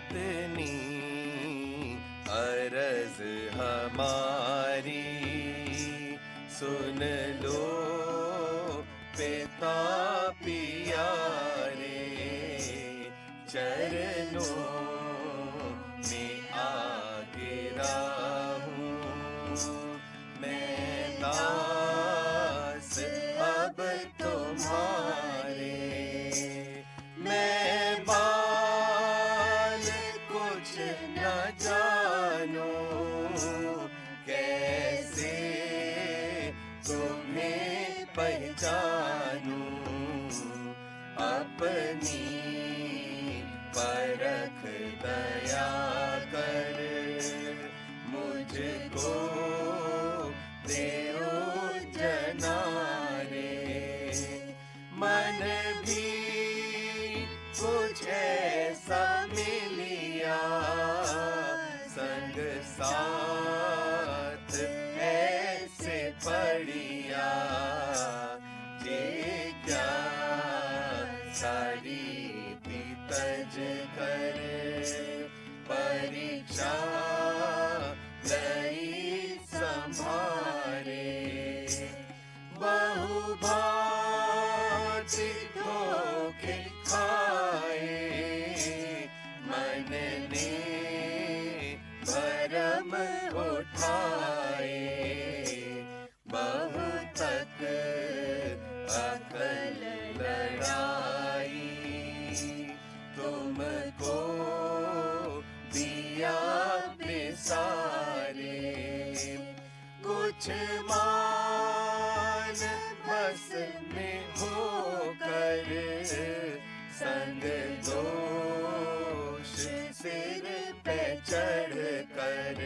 इतनी अर्ज हमारी सुन लो पिता पियारे, चरणों में आ गिरा हूँ मैं दास अब तुम्हारे। मैं बाल कुछ न जानूं, कैसे तुम्हें पहचानूं, अपनी परख दया कर मुझको देओ जनारे। मन भी कुछ ऐसा मिलिया, संग साथ ऐसे पड़िया, ये क्या सारी तज कर परीक्षा लई संभारे। बहु भांति धोखे खाए मन ने भरम उठाए, बहु तक अकल लड़ाई तुमको दिया बेसारे। कुछ मान बस में होकर संग दोष सिर पे चढ़ कर,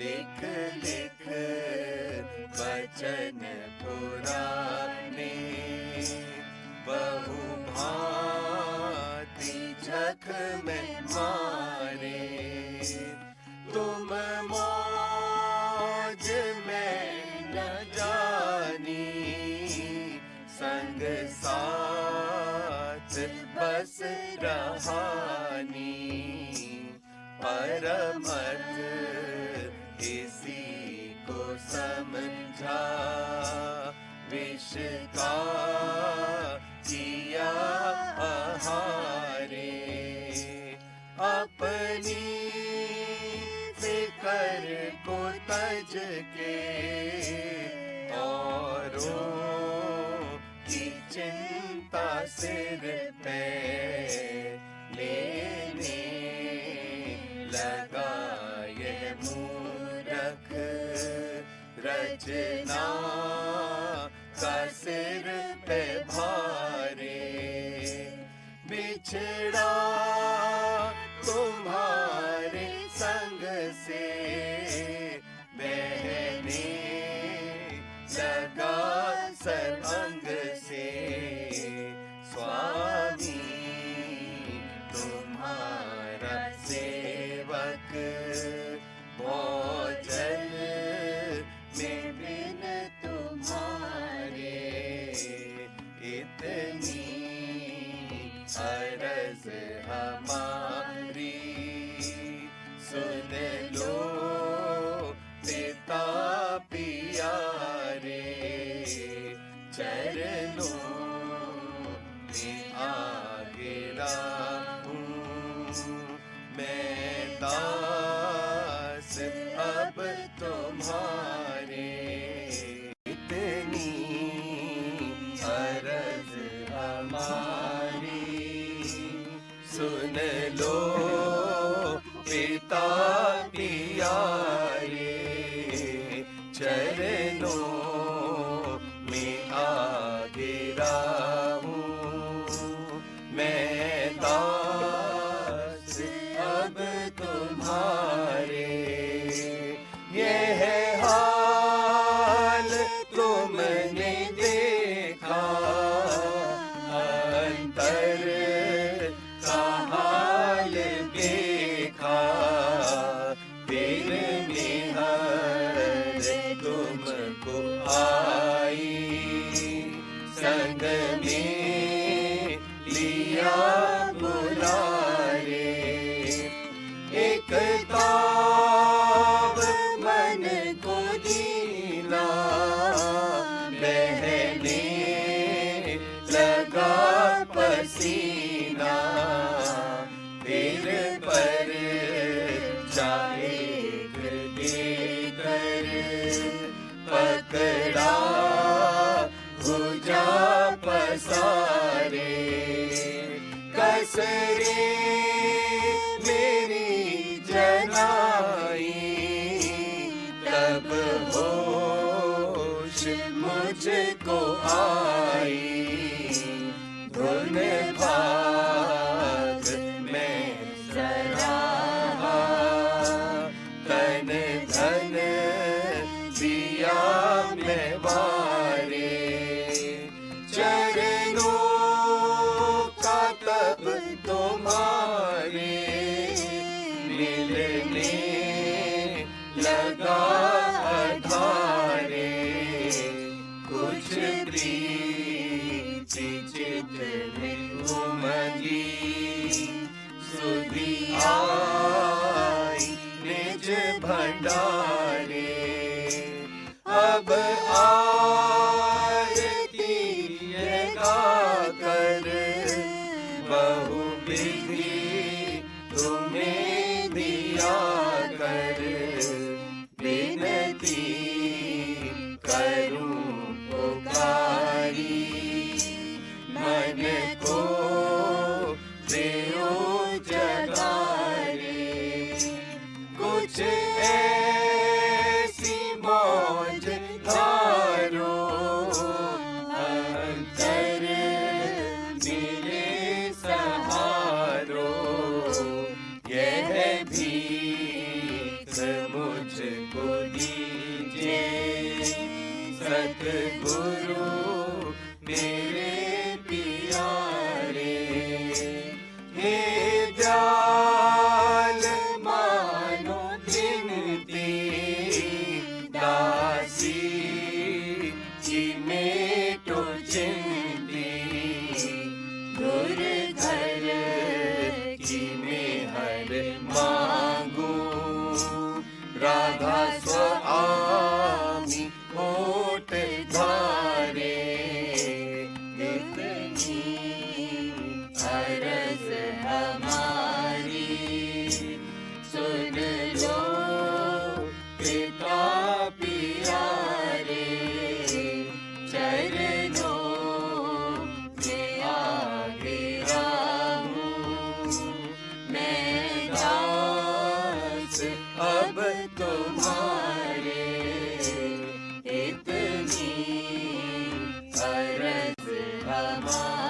लिख लिख वचन पुराने, बहु भांति जख में मारे। तुम मौज में न जानी, संग साथ बस रहानी, परमत इसी को समझा, विष का किया आहारे। अपनी फिक्र को तज के औरों की चिंता सिर पे लेने लगा यह मूर्ख, रचना का सिर पे भारे। बिछड़ा तुम्हारे संग से बहने लगा सर्वंग से, स्वामी तुम्हारा सेवक भोजन में बिन तुम्हारे। इतनी अर्ज हमारी सुन लो पिता पियारे, चरणों में आ गिरा हूँ मैं दास अब तुम्हारे। इतनी अर्ज हमारी सुन लो पिता पियारे, चरणों में आ गिरा हूँ मैं दास अब तुम्हारे। यह हाल तुमने देखा, अंतर का हाल देखा, फिर निहार तुमको आई, संग में लिया बुलारे। कुछ मुझको आई धुन भाग में जरा तन धन दिया मैं वारे चरणों का तब तुम्हारे मिलने लगा आधारे कुछ प्रीति चित में उमगी सुधी आई निज भंडारे अब आरती लगा कर बहु विधि तुम्हें दिया कर विनती करूं पुकारी मन को देओ जगारे कुछ ऐसी मौज धारो अंतर मिले सहारो यह भीख मुझको दीजिए सतगुरु मेरे प्यारे हे दयाल मानो विनती दासी जी मेटो चिंती दुर्धर की मैं हर मांगू राधा स्वामी होठ धारे इतनी अरज हमारी सुन लो पिता प्यारे चरणों में आगे रहूं मैं दास अब तुम्हारे इतनी अरज हमारी